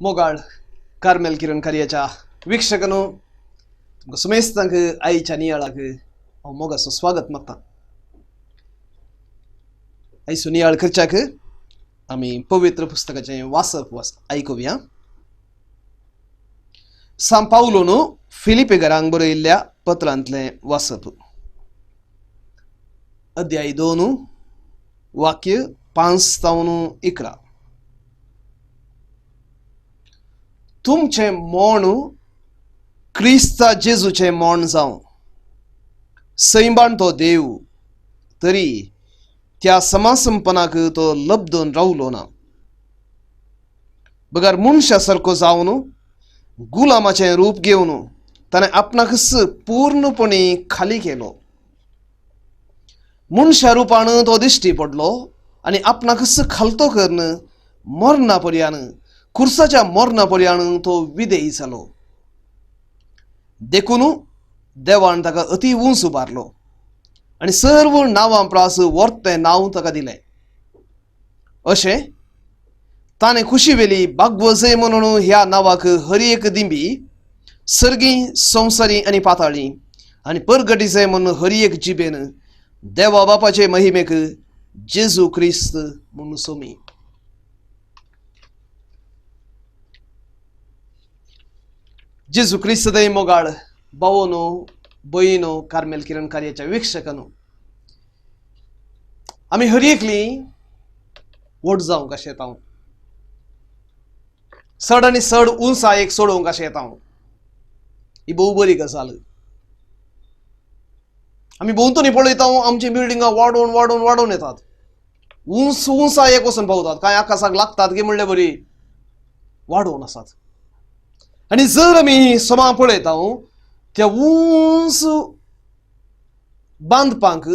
मोगाळ कार्मेल किरण कार्याच्या वीक्षकनो तुमकां सुमेस्तांक आईच्या नियाळाक हांव मोगाचो स्वागत मागता। आयचो नियाळ करच्याक आमी पवित्र पुस्तकाचें वाचप आयकुया। सान पावलोन फिलिपेकारांक बरयल्ल्या पत्रांतलें वाचप, अध्याय 2 वाक्य 5 तावन 11। तुमचें मोण क्रिस्ता जेजूचें मोण जावं, सैमाण तो देव तरी त्या समासंपनाक तो लब्धून रावलो ना। बगार मनशा सारको जावन गुलामाचें रूप घेवन ताणें आपणाकच पूर्णपणी खाली केलो। मनशा रुपान तो दिश्टी पडलो आनी आपणाकच खालतो करून मरणा पर्यान खुर्साच्या मरणा पर्यान तो विधेय जालो। देखून देवान ताका अति उंच उबारलो आनी सर्व नांवां प्रास वर्तें नांव ताका दिलें। अशें ताणें खुशी वेली बागवजे म्हणून ह्या नांवाक हर एक दिंबी, सर्गी, संवसारी आनी पाताळी आनी परगटीचे म्हणून हर एक जिबेन देवा बापाचे महिमेक जेजू क्रिस्त म्हणून सोमी। जेजू क्रिस्त दय मोगाळ भावनो भयणो कार्मेल किरण कार्याच्या वीक्षकांनो, आमी हर एकली व्हड जावंक कशें येता, चड आनी चड उंचायेक सोडूंक कशें येता, ही भोव बरी गजाल। आमी भोंवतणी पळयता आमची बिल्डिंगां वाडोवन वाडोवन वाडोवन येतात, उंचायेक वचून पावतात, कांय आकाशाक लागतात की म्हणल्यार बरी वाडोवन आसात। आनी जर आमी समा पळयता त्या उंच बांदपाक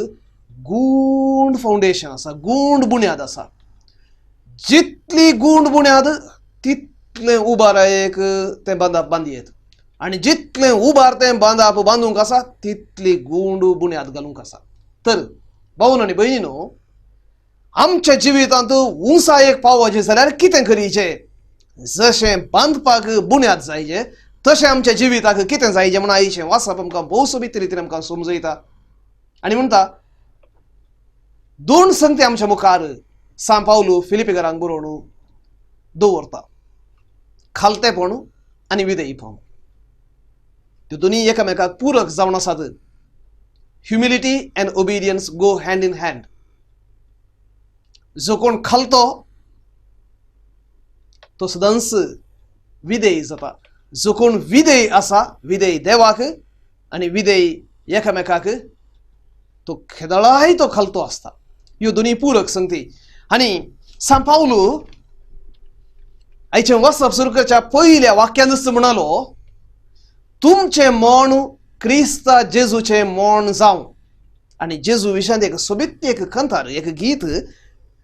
गूंड फाउंडेशन आसा, गूंड बुन्याद आसा। जितली गूंड बुन्याद तितलें उबारायेक तें बांदप बांदयेत, आनी जितलें उबार तें बांदप बांदूंक आसा तितली गूंड बुन्याद घालूंक आसा। तर भावन आनी भयणीनो, आमच्या जिवितांत उंचायेक पावोवचें जाल्यार कितें करीचें? जशें बांदपाक बुन्याद जायचे तशें आमच्या जिविताक कितें जायचें म्हण आयचें वाचप आमकां भोव सोबीत रितीन आमकां समजयता। आनी म्हणटा 2 संगती आमच्या मुखार सान पावलो फिलिपेकारांक बरोवन दवरता, खालतेपण आनी विधेयपण। त्यो दोनी एकामेकाक पूरक जावन आसात। Humility end obedience go hand in hand. जो कोण खालतो तो सदांच विधेय जाता, जो कोण विधेय आसा, विधेय देवाक आनी विधेय एकामेकाक, तो खेदळाय तो खालतो आसता। ह्यो दोनी पूरक संगती। आनी सान पावलो आयचें वाचप सुरू करच्या पयल्या वाक्यानच म्हणालो, तुमचें मोण क्रिस्ता जेजूचें मोण जावं। आनी जेजू विशयान एक सोबीत एक कंथार एक गीत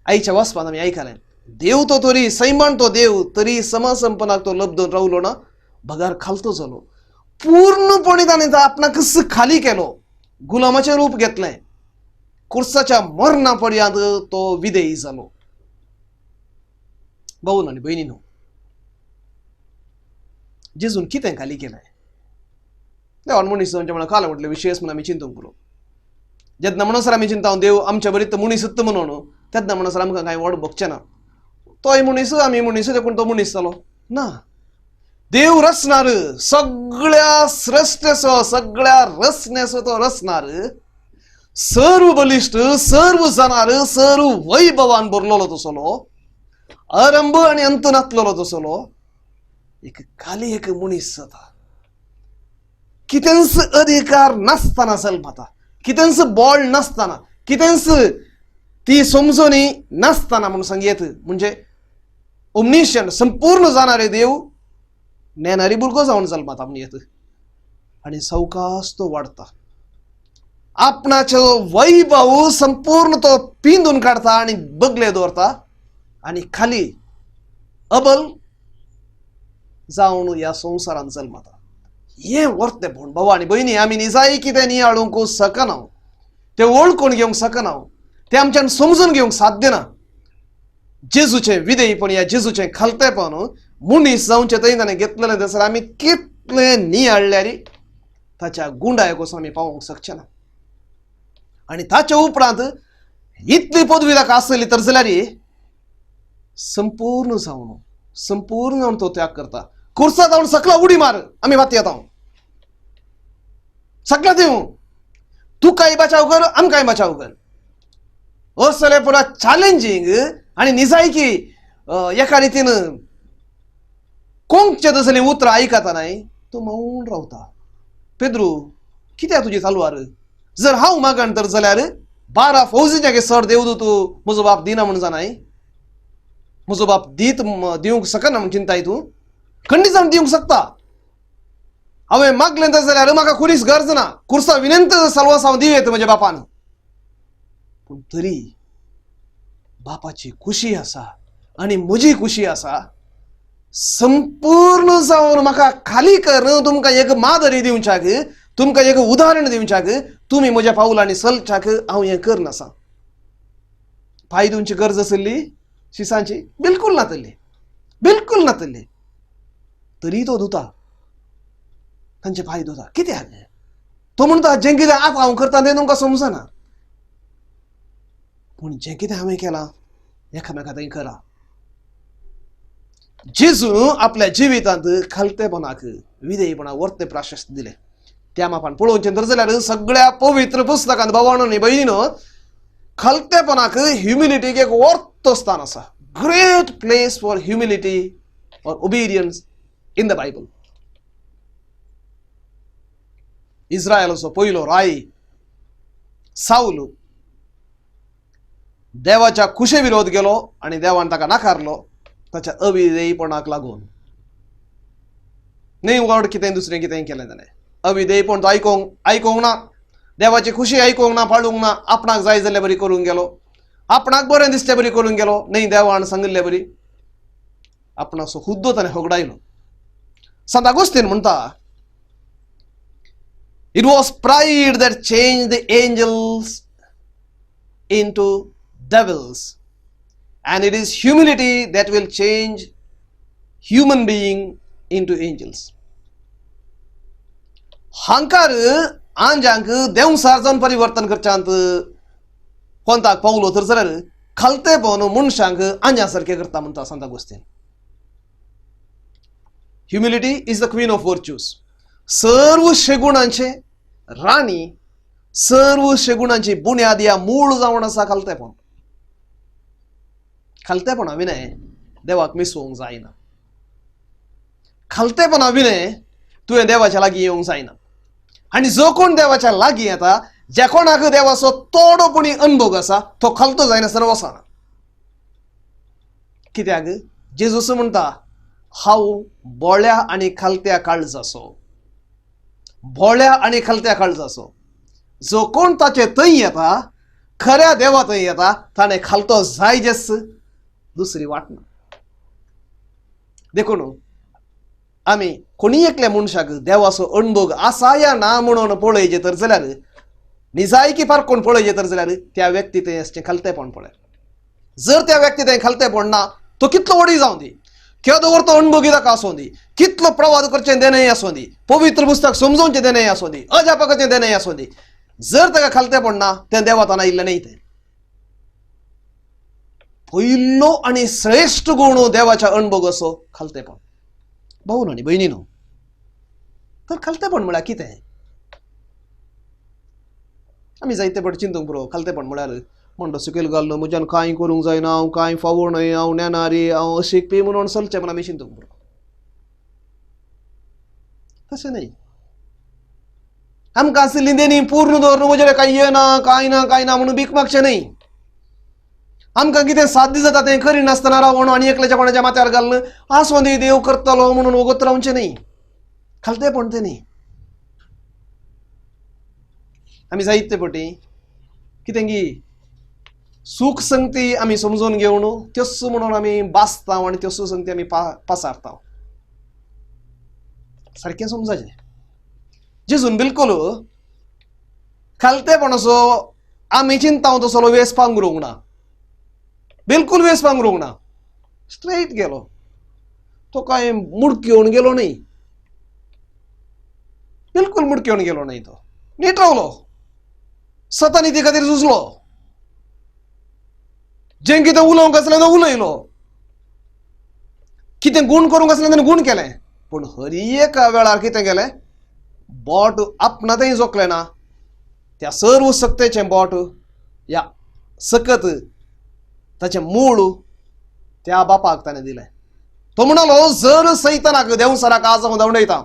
आयच्या वाचपान आमी आयकलें। देव तो तरी सैमाण तो देव तरी समासंपनाक तो लब्धून रावलो ना, भगार खालतो जालो। पूर्णपणे ताणें आपणाकच खाली केलो, गुलामाचें रूप घेतलें, खुर्साच्या मरणा पर्यंत तो विधेय जालो। भावन आनी भयणीनो, जेजून कितें खाली केलें? देवान मनीस म्हणून काल म्हटले विशेष म्हणून आमी चिंतूंक पुरो। जेन्ना म्हणसर आमी चिंता देव आमच्या बरीत मनीसच म्हणून, तेन्ना म्हणसर आमकां कांय व्हड भोगचें ना। तोय मनीस आमी मनीस देखून तो मनीस जालो ना। देव रचणार, सगळ्या सृश्टेचो सगळ्या रचनेचो तो रचणार, सर्व बलिश्ट, सर्व जाणार, सर्व वैभवान भरलेलो तसलो, आरंभ आनी अंत नासलेलो तसलो एक खाली एक मनीस जाता। कितेंच अधिकार नासतना जल्माता, कितेंच बळ नासतना, कितेंच ती समजणी नासतना म्हणून सांगयेत, म्हणजे ओमनिशियंट संपूर्ण जाणारे देव नेणारी भुरगो जावन जल्माता म्हणून येत। आनी सावकाश तो वाडता, आपणाचो वैभव संपूर्ण तो पिंदून काडता आनी बगले दवरता, आनी खाली अबल जावन ह्या संवसारांत जल्माता। हें वर्तें म्हूण भाव आनी भयणी, आमी निजाय कितें नियाळूंक शकना, तें वळखून घेवंक शकना, तें आमच्यान समजून घेवंक साध्य ना। जेजूचें विधेयपण या जेजूचें खालतेपण मुनीस जावचे थंय ताणें घेतलेलें थंयसर आमी कितले नियाळल्यारी ताच्या गुंडाय कसो आमी पावोंक शकचे ना. आनी ताच्या उपरांत इतली पदवी ताका आसली तर जाल्यार संपूर्ण जावन तो त्याग करता. कुर्सा जावन सकला उडी मार, आमी वाती येता सकला दिवं, तू काही बचाव कर, आम काही बचाव कर. असले पुरा चॅलेंजिंग आणि निजायकी एका रितीन कोंकचे तसले उतर आयकता नाही तो मौन रावता. पेद्रू कित्याक तुजी तलवार? जर हांव मागण तर जाल्यार 12 फौजीचे सर देऊ तू म्हजो बाप दिना म्हण जाणाय. म्हजो बाप दिवंक शकना म्हण चिंताय तूं? खंडीत जावन दिवंक शकता. हांवें मागलें तर जाल्यार म्हाका कुणीच गरज ना. कुर्सा विनंत सलवास हांव दिवेत म्हज्या बापान. पूण तरी बापाची खुशी आसा आनी म्हजी खुशी आसा. संपूर्ण जावन म्हाका खाली कर, तुमकां एक मादरी दिवच्याक, तुमकां एक उदाहरण दिवच्याक, तुमी म्हज्या पावलांनी चलच्याक हांव हें करनासा. पांय दिवची गरज आसली शिसांची? बिलकुल नातली. तरी तो धुता, तांचे पांय धुता. कित्याक? तो म्हणटा जें कितें आतां हांव करता तें तुमकां समजना, पूण जें कितें हांवें केलां एकामेका थंय करा. जेजू आपल्या जिवितांत खालतेपणाक विधेयपणा वर्ते प्राशस्त दिले. त्या मापान पळोवचें तर जाल्यार सगळ्या पवित्र पुस्तकांत भावांनो आनी भयणीनो खालतेपणाक ह्युमिलिटीक एक वर्तो स्थान आसा. ग्रेट प्लेस फॉर ह्युमिलिटी और ओबिडियन्स इन द बायबल. इस्रायलाचो पयलो राय साऊल देवाच्या खुशे विरोध केलो आनी देवान ताका नाकारलो ताच्या अविधेयपणाक लागून. न्ही वड कितें दुसरें कितें केलें ताणें. अविधेयपण तो आयकोंक ना, देवाची खुशी आयकोंक ना, पाळूंक ना. आपणाक जाय जाल्यार बरी करूंक गेलो, आपणाक बरें दिसचें बरी करूंक गेलो. न्ही देवान सांगिल्ले बरी आपणाचो हुद्दो ताणें होगडायलो. संत अगोस्तीन म्हणटा, it was pride that change the angels into devils, and it is humility that will change human being into angels. हांकार आंजांक Devsar जावन परिवर्तन करच्यांत कोणताक पावलो तर जाल्यार खालतेपण मनशांक आंजा सारकें करता म्हणटा संत Augustine. Humility is the queen of virtues. सर्व शेगुणांचे राणी, सर्व शेगुणांची बुन्याद या मूळ जावन आसा खालतेपण. खालतेपणा विनय देवाक मिसळूंक जायना. खालतेपणा विनय तुवें देवाच्या लागीं येवंक जायना. आनी जो कोण देवाच्या लागीं येता, ज्या कोणाक देवाचो तोडोपणी अनुभव आसा, तो खालतो जायनासतना वचना. कित्याक जेजूस म्हणटा, हांव बोळ्या आनी खालत्या काळजाचो. बोळ्या आनी खालत्या काळजाचो. जो कोण ताचे थंय येता, खऱ्या देवा थंय येता, ताणें खालतो जायजेस दुसरी वाट ना. देखून आमी कोणी एकल्या मनशाक देवाचो अणभव आसा या ना म्हणून पळयचे तर जाल्यार, निजायकी पारखून पळयचे तर जाल्यार त्या व्यक्ती थंय असचें खालतेपण पळय. जर त्या व्यक्ती थंय खालतेपण ना, तो कितलो व्हडी जावं दी, केदो व्हर तो अणभवी ताका आसूं दी, कितलो प्रवाद करचें देणय आसूं दी, पवित्र पुस्तक समजोवचें देणय आसूं दी, अध्यापकाचें देणय आसूं दी, जर ताका खालतेपण ना, तें देवातान आयिल्लें न्ही. तें पयलो आनी श्रेष्ठ गुण देवाच्या अणभव असो खालतेपण. भाऊ आनी भयणीनो, तर खालतेपण म्हळ्यार कितें? आमी जायते फावटी चिंतूंक पुरो. खालतेपण म्हळ्यार म्हणटो सकयल घाल्लो, म्हज्यान कांय करूंक जायना, हांव कांय फावो न्हय, हांव नेनारी, हांव अशिकपी म्हणून चलचें म्हण आमी चिंतूंक पुरो. तशें न्हय. आमकां आसली देणी पूर्ण दवरून म्हजे कांय येना, कांय ना म्हणून भीक मागचें न्हय. आमकां कितें साध्य जाता तें करिनासतना रावून आनी एकल्याच्या कोणाच्या माथ्यार घालून आसो दी देव करतलो म्हणून वगत रावचें न्हय. खालतेपण तें न्हय. आमी जायते फावटी कितें की सूख संगती आमी समजून घेवन त्योच म्हणून आमी बासता आनी त्योच संगती आमी पासारता. सारकें समजाचें. जेजून बिलकुल खालतेपणाचो आमी चिंता तसलो वेस पांगरूंक ना. बिलकुल वेस पांगरूंक ना. स्ट्रेट गेलो. तो काय मुडकी होऊन गेलो नाही, बिलकुल मुडकी होऊन गेलो नाही. तो नीट रावलो, स्वता नीती खातीर झुजलो, जें कितें उलोवंक आसलें तें उलयलो, कितें गुण करूंक आसलें तेणें गुण केलें. पूण हर एका वेळार कितें केलें, बोट आपणातय जोखलें ना. त्या सर्व सत्तेचें बोट या सकत ताचें मूळ त्या बापाक ताणें दिलें. तो म्हणालो, जर सैतानाक देवसराक आज हांव दंडयता,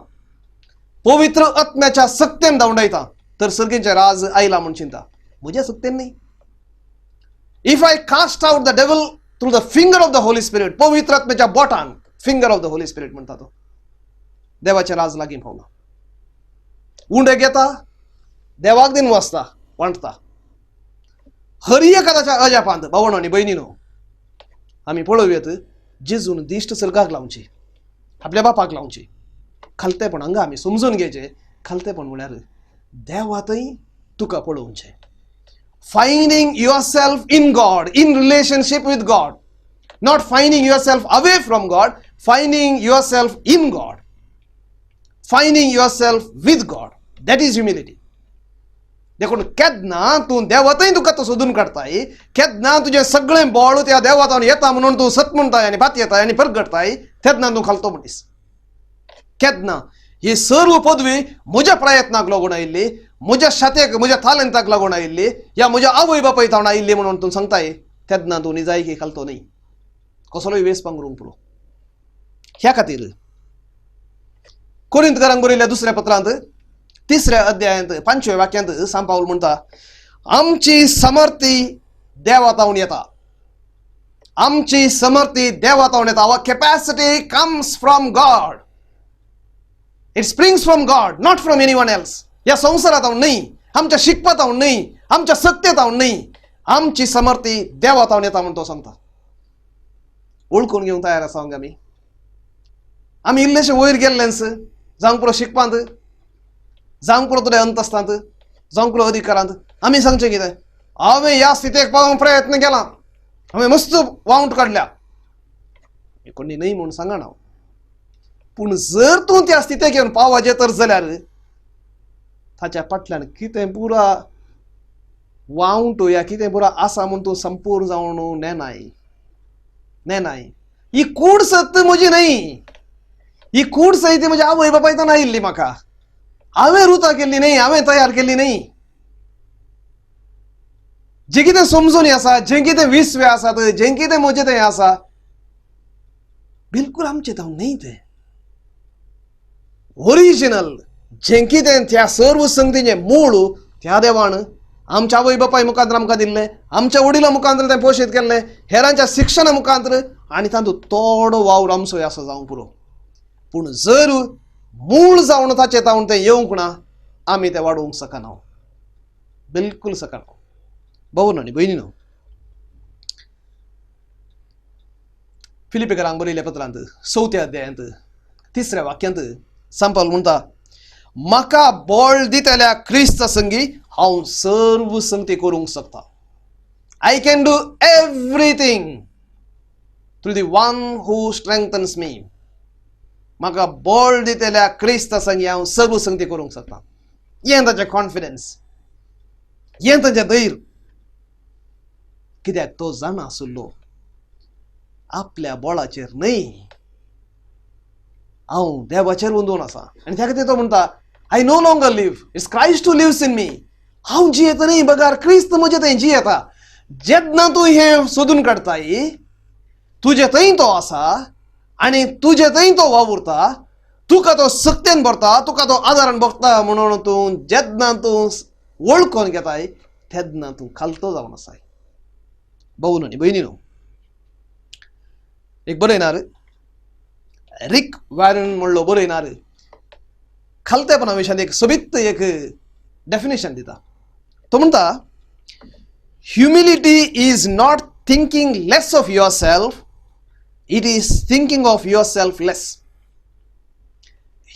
पवित्र आत्म्याच्या सक्तेन दंडयता, तर सर्गीचें राज आयला म्हूण चिंता. म्हज्या सक्तेन न्ही. If I cast out the devil through the finger of the holy spirit, पवित्र आत्म्याच्या बोटान, finger of the holy spirit म्हणटा तो, देवाचें राज लागीं पावना. उंडे घेता, देवाक दिन वचता, वांटता. हर एकाच्या अजापांत भावण आनी भयणीनो आमी पळोवयात, जेजून दिश्ट सर्गाक लावची, आपल्या बापाक लावची. खालतेपण हांगा आमी समजून घेवचें. खालतेपण म्हळ्यार देवातय तुका पळोवचें. Finding yourself in God, in relationship with God, not finding yourself away from God, finding yourself in God, finding yourself with God. That is humility. देखून केन्ना तूं देवातय तुका तो सोदून काडताय, केन्ना तुजें सगळें बळ त्या देवातावन येता म्हणून तूं सत म्हणटाय आनी भात येताय आनी परगडताय, तेन्ना तूं खालतो मनीस. केन्ना ही सर्व पदवी म्हज्या प्रयत्नाक लागून आयिल्ली, म्हज्या शातेक, म्हज्या तालंताक लागून आयिल्ली, या म्हज्या आवय बापाय तावन आयिल्ली म्हणून तूं सांगताय, तेन्ना तूं निजायकी खालतो न्ही. कसलोय वेस पांगरूंक पुरो. ह्या खातीर कोरिंथकारांक बरयल्ल्या दुसऱ्या पत्रांत 3ऱ्या अध्यायांत 5व्या वाक्यांत सांत पाऊल म्हणटा, आमची समर्थी देवातावन येता. आमची समर्थी देवातावन येता. Our capacity comes from God. It springs from God, not from anyone else. या संसारातावन न्ही, आमच्या शिकपातावन न्ही, आमच्या सत्तेतावन न्ही. आमची समर्थी देवातावन येता म्हणून तो सांगता. ओळखून घेवंक तयार आसा आमी. आमी इल्लेशे वयर गेल्लेंस, जावंक पुरो शिकपांत, जावंक पुरो तुज्या अंतस्तांत, जावंक पुरो अधिकारांत. आमी सांगचें कितें, हांवें ह्या स्थितीक पावोवंक प्रयत्न केला, हांवें मस्त वावंट काडल्या, कोणी न्ही म्हूण सांगना. पूण जर तूं त्या स्थितीक येवन पाववाचें तर जाल्यार ताच्या फाटल्यान कितें पुरा वावंट या कितें पुरा आसा म्हूण तूं संपूर्ण जावन नेनाय. ही कूड सत्त म्हजी न्ही. ही कूड सही ती म्हज्या आवय बापायतान आयिल्ली म्हाका. हांवें रुतां केल्ली न्ही, हांवें तयार केल्ली न्ही. जें कितें समजून आसा, जें कितें विस्वे आसात, जें कितें म्हजें तें आसा, बिलकुल आमचें जावन न्ही. तें ओरिजिनल जें कितें त्या सर्व संगतीचें मूळ त्या देवान आमच्या आवय बापाय मुखांतर आमकां दिल्लें, आमच्या वडिलां मुखांतर तें पोशीत केल्लें, हेरांच्या शिक्षणा मुखांतर, आनी तातूंत थोडो वावर आमचोय आसा जावंक पुरो. पूण जर मूळ जावन ताचें तावन तें येवंक ना, आमी तें वाडोवंक शकना. बिलकुल शकना. भावांनो आनी भयणीनो, फिलिपिकारांक बरयल्ल्या पत्रांत 4थ्या अध्यायांत 3ऱ्या वाक्यांत सांत पाऊल म्हणटा, म्हाका बळ दितल्या क्रिस्त संगी हांव सर्व संगती करूंक शकता. I can do everything through the one who strengthens me. म्हाका बळ दितल्या क्रिस्त संगी हांव सर्व संगती करूंक शकता. हें ताचें कॉन्फिडन्स, हें ताचें धैर्य. कित्याक तो जाणा आसलो आपल्या बळाचेर न्ही, हांव देवाचेर वंदून आसा. आनी त्या खातीर तो म्हणटा, I no longer live, it's Christ who lives in me. हांव जियेता न्ही, बगार क्रिस्त म्हजे थंय जियेता. जेन्ना तूं हें सोदून काडताय, तुजे थंय तो आसा आनी तुजे थंय तो वावुरता, तुका तो सक्तेन भरता, तुका तो आदारान भोगता. म्हणून तूं जेन्ना तूं वळखून घेताय, तेन्ना तूं खालतो जावन आसाय. भावांनो आनी भयणीनो, एक बरयणार रिक वॅरन म्हणलो बरयणार खालतेपणा विशयान एक सोबीत एक डेफिनेशन दिता. तो म्हणटा, humility is not thinking less of your self, it is thinking of your self less.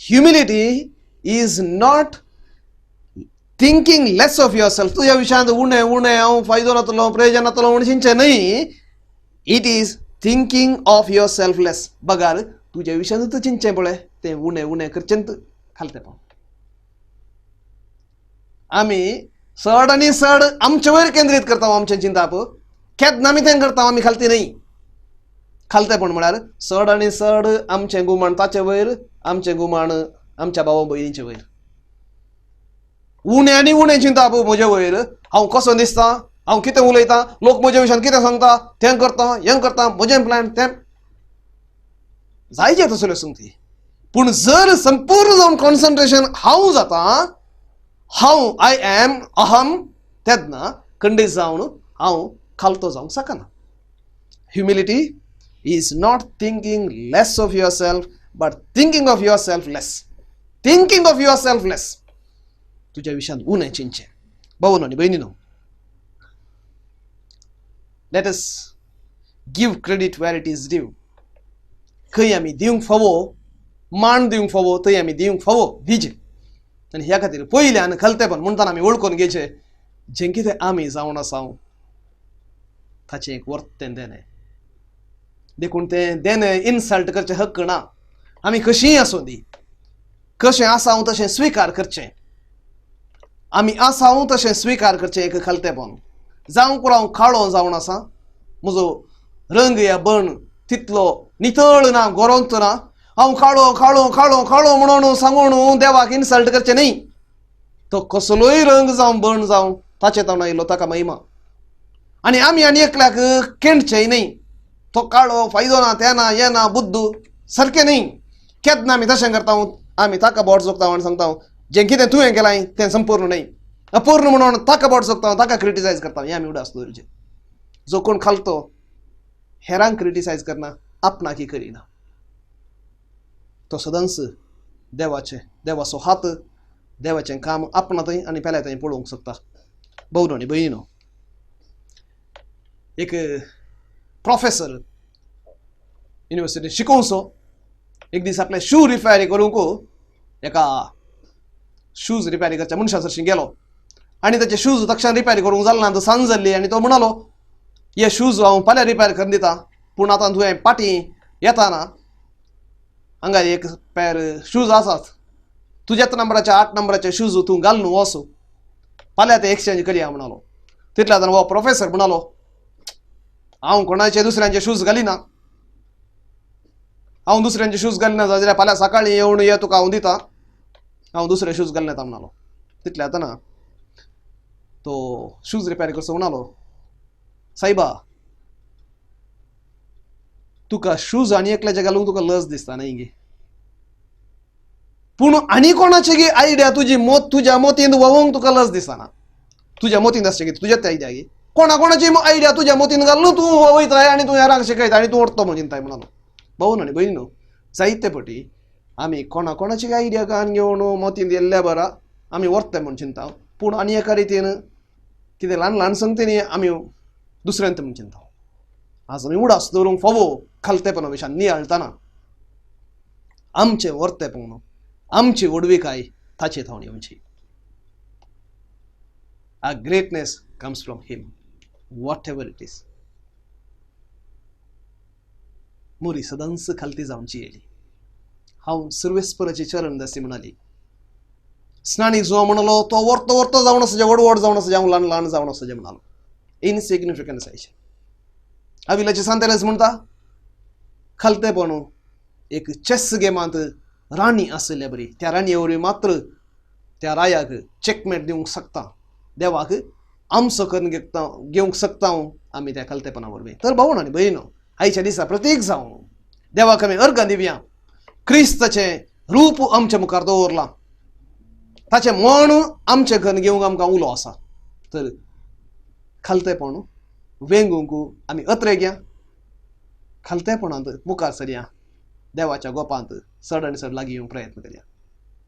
Humility is not thinking less of your self. तुझ्या विशयांत उणें उणें हांव फायदो नातलो, प्रयोजन नातलो म्हणून चिंचे न्ही. It is thinking of your self less. बगार तुझ्या विशयान चिंचे पळय ते उणे उणे करचेंत खालतेपण. आम्ही चड आनी चड आमचे वयर केंद्रीत करता आमचे चिंताप, केन्ना आमी तें करता आमी खालती न्ही. खालतेपण म्हळ्यार चड आनी चड आमचें गुमाण ताचे वयर, आमचें गुमाण आमच्या भावा भयणीचे वयर. उणे आनी उणे चिंताप म्हजे वयर, हांव कसो दिसता, हांव कितें उलयतां, लोक म्हज्या विशयान कितें सांगता, तें करता हें करता, म्हजें प्लॅन तें जायचे तसल्यो संगती. पूण जर संपूर्ण जावन कॉन्सन्ट्रेशन हांव जाता, हांव आय एम अहम, तेन्ना खंडीत जावन हांव खालतो जावंक शकना. Humility is not thinking less of yourself but thinking of yourself less. Thinking of yourself less. तुझ्या विशयान उणे चिंचे. भावांनो आनी भयणींनो, let us give credit where it is due. खंय आमी दिवंक फावो, मान दिवंक फावो थंय आमी दिवंक फावो दिजे. आनी ह्या खातीर पयल्यान खलतेपण म्हणटाना आमी वळखून घेवचें, जें कितें आमी जावन आसा ताचें एक वर्तें देणें. देखून तें देणें इन्सल्ट करचें हक्क ना. आमी कशींय आसूं दी, कशें आसा तशें स्विकार करचें. आमी आसा तशें स्विकार करचें एक खलतेपण. जावं हांव काळो जावन आसा, म्हजो रंग या बण तितलो नितळ ना, गोरोंत ना, हांव काळो काळो काळो काळो म्हणून सांगून देवाक इन्सल्ट करचें न्ही. तो कसलोय रंग जावं बण जावं ताचे तोंडां येयलो ताका महिमा. आनी आमी आनी एकल्याक केंडचेय न्ही. तो काळो फायदो ना, तें ना, हें ना, बुद्दू सारकें न्ही. केन्ना आमी तशें करता, आमी ताका बोट जोगता आनी सांगता जें कितें तुवें केलां तें संपूर्ण न्ही, अपूर्ण म्हणून ताका बोट जोगता, ताका क्रिटिसायज करता. हें आमी उडास दवरचें. जो कोण खालतो हेरांक क्रिटिसायज करना, आपणाकी करिना, तो सदांच देवाचो हात, देवाचें काम आपणातय आनी पेल्यातय पळोवंक शकता. भावांनो आनी भयणींनो, एक प्रोफेसर युनिवर्सिटीत शिकोवचो एक दीस आपले शू रिपेरी करूंक एका शूज रिपेरी करच्या मनशा सरशीं गेलो आनी ताचे शूज तक्षण रिपेरी करूंक जालना. तो सांज जाल्ली आनी तो म्हणलो, हे शूज हांव फाल्यां रिपेर करून दिता, पूण आतां तुवें पाटी येताना हांगा एक पेर शूज आसात, तुज्याच नंबराचे 8 नंबराचे शूज तूं घाल न्हू वचो, फाल्यां ते एक्सचेंज करया म्हणलो. तितल्या हो प्रोफेसर म्हणलो, हांव कोणाचे दुसऱ्यांचे शूज घालिना, हांव दुसऱ्यांचे शूज घालिना जाल्यार फाल्यां सकाळीं येवन ये तुका हांव दिता, हांव दुसरे शूज घालून येता म्हणलो. तितल्या येतना तो शूज रिपेर करचो म्हणलो, सायबा तुका शूज आनी एकल्याचे घालूंक तुका लज दिसता न्ही गे, पूण आनी कोणाची गे आयडिया तुज्या मोतीन वळोवंक तुका लज दिसना. तुज्या मोतीन आसचें कितें तुज्याच आयडिया गे, कोणाची आयडिया तुज्या मोतीन घालून तूं वयताय आनी तूं हेरांक शिकयता आनी तूं ओडतो म्हणून चिंताय म्हणलो. भावांनो आनी भयणींनो, जायते फावटी आमी कोणाची आयडिया कान घेवन मोतीन येयल्ल्या बरा आमी व्हरताय म्हणून चिंता, पूण आनी एका रितीन कितें ल्हान ल्हान संगतींनी आमी दुसऱ्यांत म्हणून चिंता. आज आमी उडास दवरूंक फावो खालतेपणा विशयान नियाळटना आमचें वर्तेपण, आमची वडविकाय ताचे थावन येवची. A greatness comes from him, whatever it is. मोरी सदांच खालती जावची येयली. हांव सर्वेस्पराची चरण दसी म्हणली. स्नानीक जो म्हणलो तो वर्तो जावन आसा, व्हड जावन आसा, हांव ल्हान ल्हान जावन आसा म्हणलो. इनसिग्निफिकन्स आयचे. अविलाचे सांतेलेच म्हणटा, खालतेपण एक चेस गेमांत राणी आसल्या बरी, त्या राणये वरवीं मात्र त्या रायाक चेकमेट दिवंक शकता, देवाक आमचो करून घेवंक शकता आमी त्या खालतेपणा वरवीं. तर भावांनो आनी भयणींनो, आयच्या दिसा प्रतीक जावन देवाक आमी अर्घ दिवया. क्रिस्ताचें रूप आमच्या मुखार दवरलां, ताचें मन आमचे करून घेवंक आमकां उलो आसा. तर खालतेपण वेंगूंक आमी अत्रे घेया, खालतेपणांत मुखार सरया, देवाच्या गोपांत चड आनी चड लागीं येवंक प्रयत्न करया.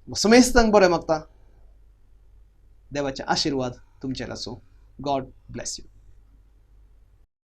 समेस्तांक बरें मागता. देवाचे आशिर्वाद तुमचेर आसूं. God bless you.